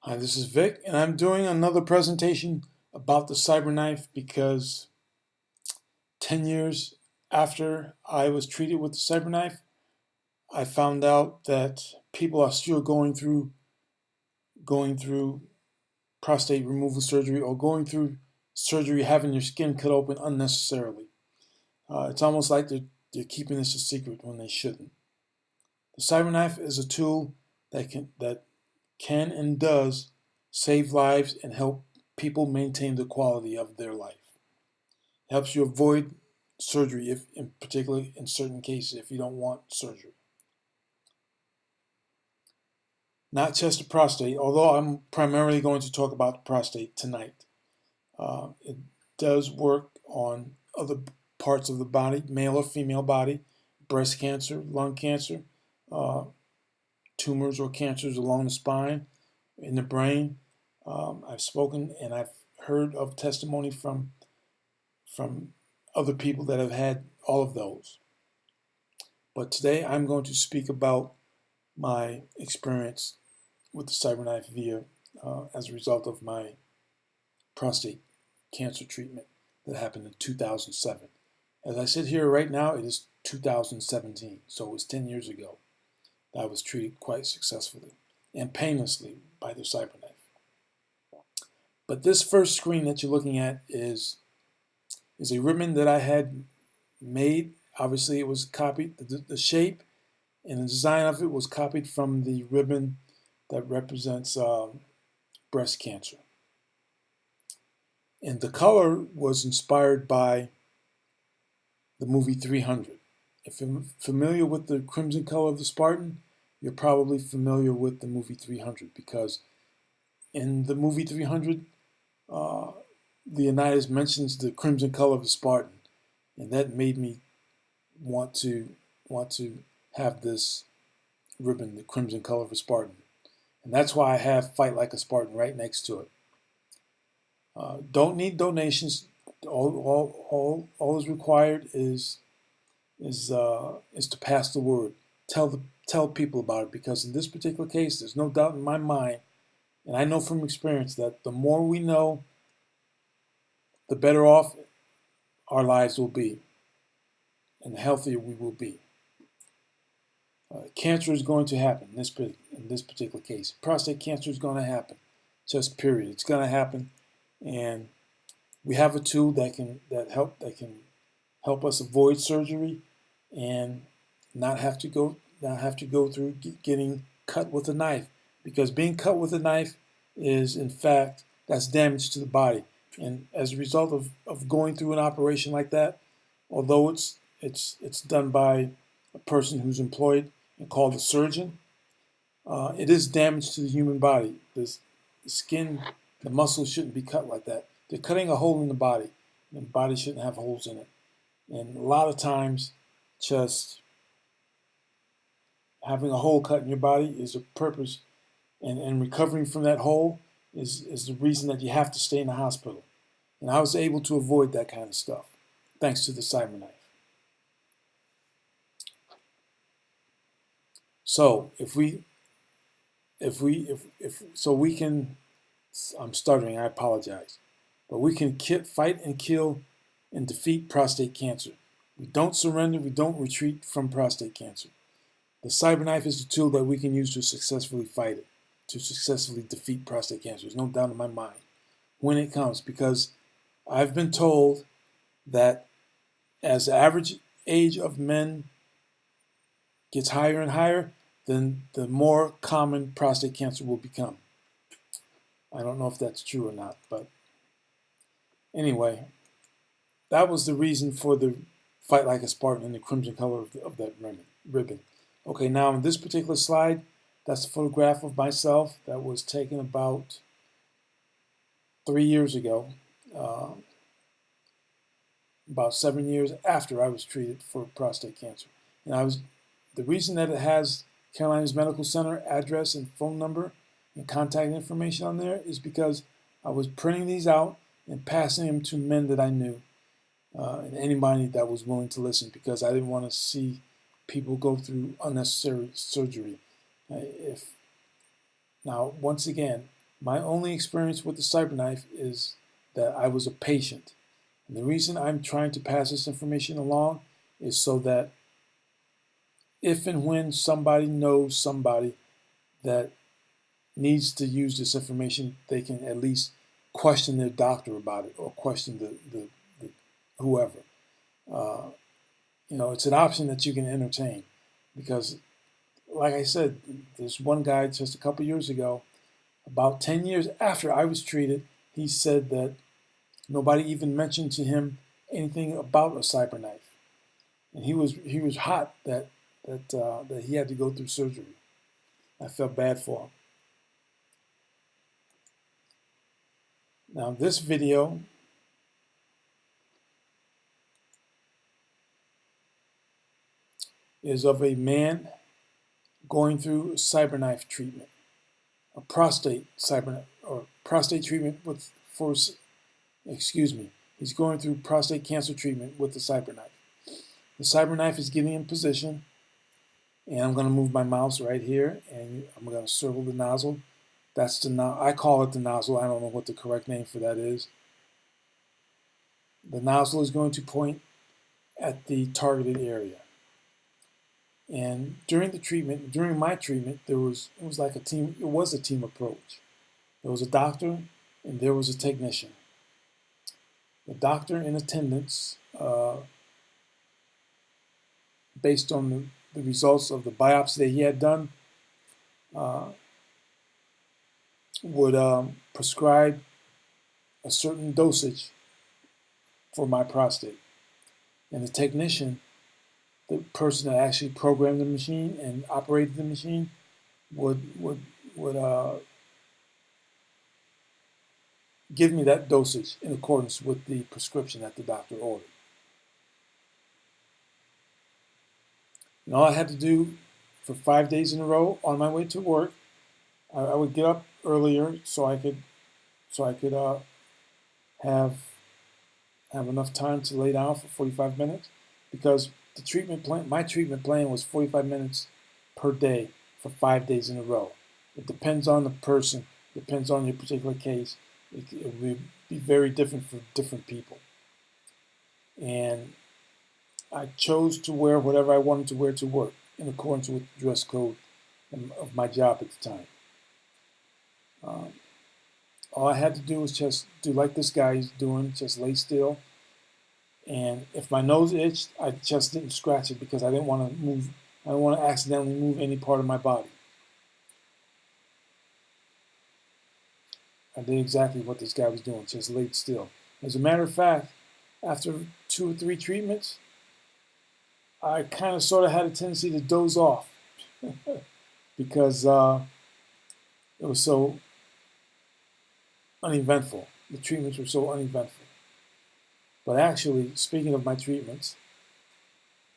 Hi, this is Vic, and I'm doing another presentation about the CyberKnife because 10 years after I was treated with the CyberKnife, I found out that people are still going through prostate removal surgery or going through surgery having their skin cut open unnecessarily. It's almost like they're keeping this a secret when they shouldn't. The CyberKnife is a tool that can and does save lives and help people maintain the quality of their life. It helps you avoid surgery, if in particular in certain cases, if you don't want surgery. Not just the prostate, although I'm primarily going to talk about the prostate tonight. It does work on other parts of the body, male or female body, breast cancer, lung cancer, uh, tumors or cancers along the spine, in the brain. I've spoken and I've heard of testimony from other people that have had all of those. But today I'm going to speak about my experience with the CyberKnife as a result of my prostate cancer treatment that happened in 2007. As I sit here right now, it is 2017, so it was 10 years ago that I was treated quite successfully and painlessly by the CyberKnife. But this first screen that you're looking at is a ribbon that I had made. Obviously, it was copied. The shape and the design of it was copied from the ribbon that represents breast cancer. And the color was inspired by the movie 300. If you're familiar with the crimson color of the Spartan, you're probably familiar with the movie 300 because in the movie 300, Leonidas mentions the crimson color of the Spartan, and that made me want to have this ribbon, the crimson color of a Spartan, and that's why I have "Fight Like a Spartan" right next to it. Don't need donations. All is required is to pass the word. Tell people about it, because in this particular case, there's no doubt in my mind, and I know from experience that the more we know, the better off our lives will be, and the healthier we will be. Cancer is going to happen in this particular case. Prostate cancer is going to happen, just period. It's going to happen, and we have a tool that can help us avoid surgery and not have to go through getting cut with a knife, because being cut with a knife is, in fact, that's damage to the body. And as a result of going through an operation like that, although it's done by a person who's employed and called a surgeon, it is damage to the human body. The skin, the muscles shouldn't be cut like that. They're cutting a hole in the body, and the body shouldn't have holes in it. And a lot of times, just having a hole cut in your body is a purpose, and recovering from that hole is the reason that you have to stay in the hospital. And I was able to avoid that kind of stuff thanks to the CyberKnife. So we can, I'm stuttering, I apologize, but we can fight and kill and defeat prostate cancer. We don't surrender, we don't retreat from prostate cancer. The CyberKnife is the tool that we can use to successfully fight it, to successfully defeat prostate cancer. There's no doubt in my mind when it comes, because I've been told that as the average age of men gets higher and higher, then the more common prostate cancer will become. I don't know if that's true or not, but anyway, that was the reason for the "Fight Like a Spartan" in the crimson color of that ribbon. Okay, now in this particular slide, that's a photograph of myself that was taken about 3 years ago, about 7 years after I was treated for prostate cancer. And the reason that it has Carolina's Medical Center address and phone number and contact information on there is because I was printing these out and passing them to men that I knew, and anybody that was willing to listen, because I didn't want to see people go through unnecessary surgery. Now, once again, My only experience with the CyberKnife is that I was a patient. And the reason I'm trying to pass this information along is so that if and when somebody knows somebody that needs to use this information, they can at least question their doctor about it or question the whoever. It's an option that you can entertain because, like I said, there's one guy just a couple years ago, about 10 years after I was treated, he said that nobody even mentioned to him anything about a CyberKnife, and he was hot that he had to go through surgery. I felt bad for him. Now this video is of a man going through CyberKnife treatment, a prostate treatment he's going through prostate cancer treatment with the CyberKnife. The CyberKnife is getting in position, and I'm going to move my mouse right here, and I'm going to circle the nozzle. That's I call it the nozzle. I don't know what the correct name for that is. The nozzle is going to point at the targeted area. And during my treatment, it was a team approach. There was a doctor and there was a technician. The doctor in attendance, based on the results of the biopsy that he had done, would prescribe a certain dosage for my prostate. And the technician, the person that actually programmed the machine and operated the machine, would give me that dosage in accordance with the prescription that the doctor ordered. And all I had to do for 5 days in a row on my way to work, I would get up earlier so I could have enough time to lay down for 45 minutes, because my treatment plan was 45 minutes per day for 5 days in a row. It depends on the person, depends on your particular case. It will be very different for different people. And I chose to wear whatever I wanted to wear to work in accordance with the dress code of my job at the time. All I had to do was just do like this guy is doing, just lay still. And if my nose itched, I just didn't scratch it because I didn't want to move. I didn't want to accidentally move any part of my body. I did exactly what this guy was doing, just laid still. As a matter of fact, after 2 or 3 treatments, I kind of sort of had a tendency to doze off because it was so uneventful. The treatments were so uneventful. But actually, speaking of my treatments,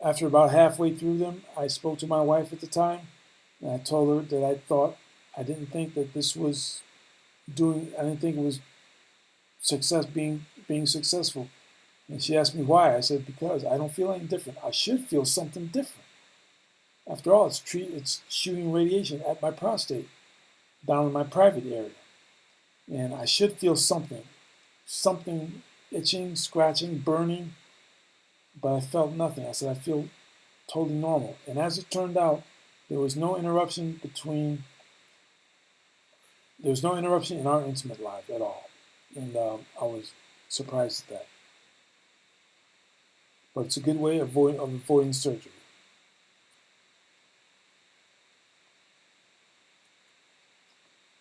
after about halfway through them, I spoke to my wife at the time, and I told her that I didn't think that this was I didn't think it was being successful. And she asked me why. I said, because I don't feel any different. I should feel something different. After all, it's shooting radiation at my prostate, down in my private area. And I should feel something itching, scratching, burning, but I felt nothing. I said, I feel totally normal. And as it turned out, there was no interruption in our intimate life at all. And I was surprised at that. But it's a good way of avoiding surgery.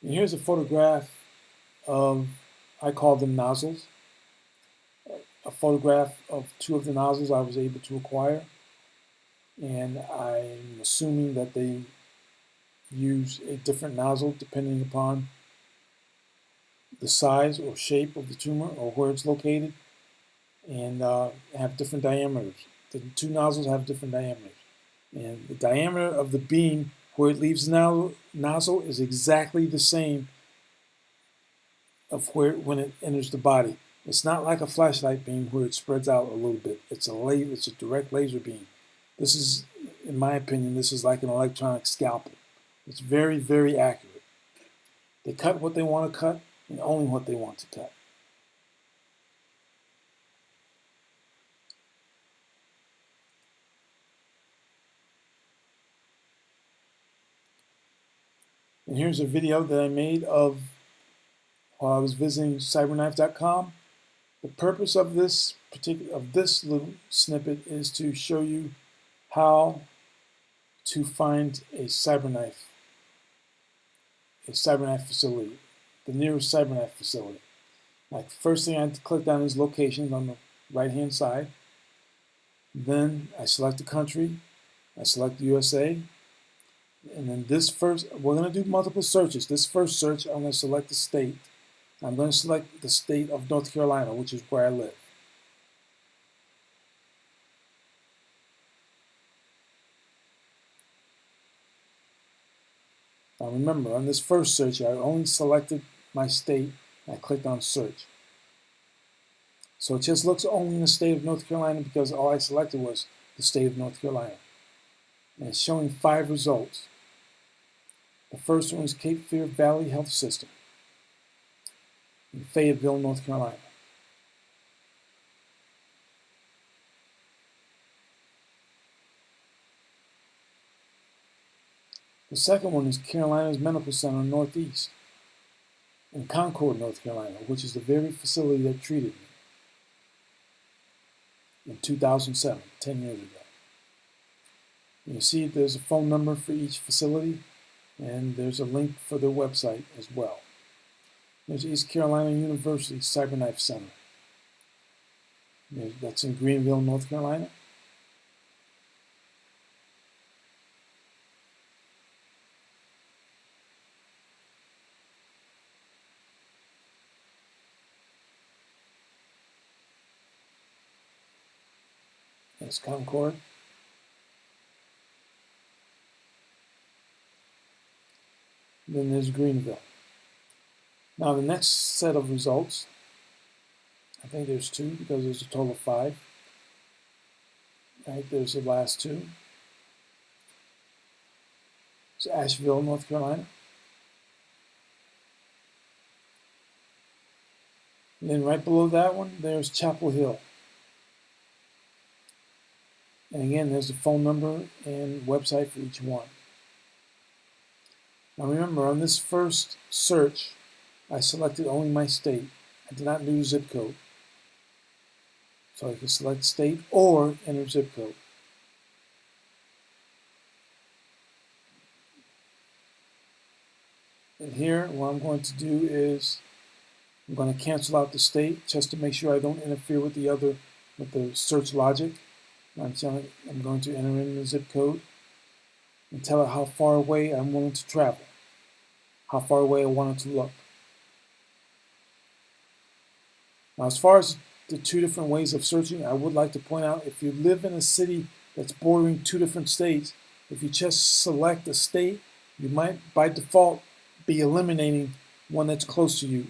And here's a photograph of, I call them nozzles, a photograph of 2 of the nozzles I was able to acquire. And I'm assuming that they use a different nozzle depending upon the size or shape of the tumor or where it's located, and have different diameters. The 2 nozzles have different diameters. And the diameter of the beam where it leaves the nozzle is exactly the same of when it enters the body. It's not like a flashlight beam where it spreads out a little bit. It's a direct laser beam. This is, in my opinion, this is like an electronic scalpel. It's very, very accurate. They cut what they want to cut and only what they want to cut. And here's a video that I made of while I was visiting CyberKnife.com. The purpose of this little snippet is to show you how to find a CyberKnife facility, the nearest CyberKnife facility. Like, first thing I clicked on is locations on the right-hand side. Then I select the country. I select USA. And then we're going to do multiple searches. This first search, I'm going to select the state. I'm going to select the state of North Carolina, which is where I live. Now remember, on this first search, I only selected my state, and I clicked on search. So it just looks only in the state of North Carolina because all I selected was the state of North Carolina. And it's showing 5 results. The first one is Cape Fear Valley Health System in Fayetteville, North Carolina. The second one is Carolina's Medical Center Northeast in Concord, North Carolina, which is the very facility that treated me in 2007, 10 years ago. You see there's a phone number for each facility, and there's a link for their website as well. There's East Carolina University CyberKnife Center. That's in Greenville, North Carolina. That's Concord. Then there's Greenville. Now the next set of results, I think there's 2 because there's a total of 5. Right, there's the last 2. It's Asheville, North Carolina. And then right below that one, there's Chapel Hill. And again, there's the phone number and website for each one. Now remember, on this first search, I selected only my state. I did not do zip code. So I can select state or enter zip code. And here, what I'm going to do is I'm going to cancel out the state just to make sure I don't interfere with the search logic. I'm going to enter in the zip code and tell it how far away I'm willing to travel, how far away I want it to look. Now, as far as the 2 different ways of searching, I would like to point out, if you live in a city that's bordering 2 different states, if you just select a state, you might by default be eliminating one that's close to you.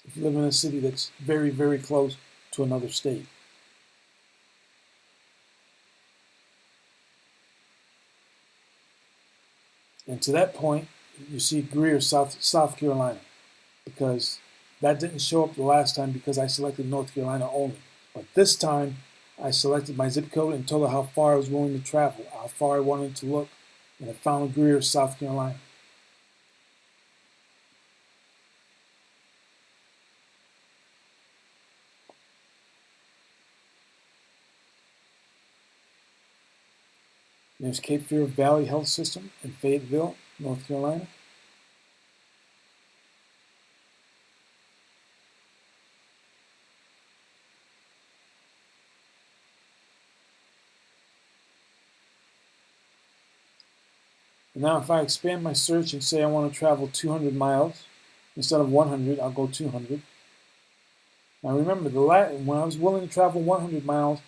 If you live in a city that's very, very close to another state. And to that point, you see Greer, South Carolina, because that didn't show up the last time because I selected North Carolina only. But this time, I selected my zip code and told it how far I was willing to travel, how far I wanted to look, and I found Greer, South Carolina. There's Cape Fear Valley Health System in Fayetteville, North Carolina. And now if I expand my search and say I want to travel 200 miles, instead of 100, I'll go 200. Now remember, when I was willing to travel 100 miles,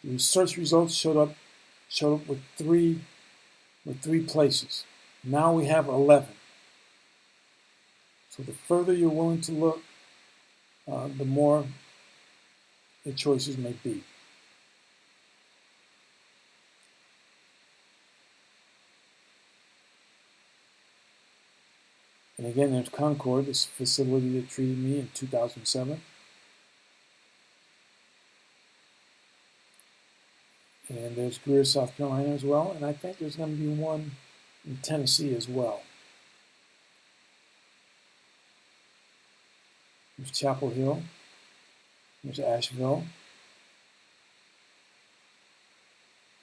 the search results showed up with three places. Now we have 11. So the further you're willing to look, the more the choices may be. And again, there's Concord, this facility that treated me in 2007. And there's Greer, South Carolina as well. And I think there's going to be one in Tennessee as well. There's Chapel Hill. There's Asheville.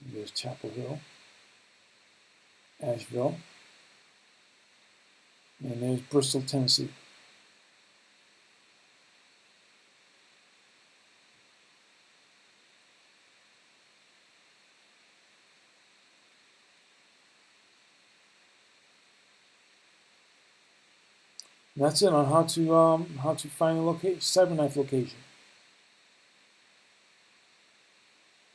There's Chapel Hill. Asheville. And there's Bristol, Tennessee. And that's it on how to find a location, CyberKnife location.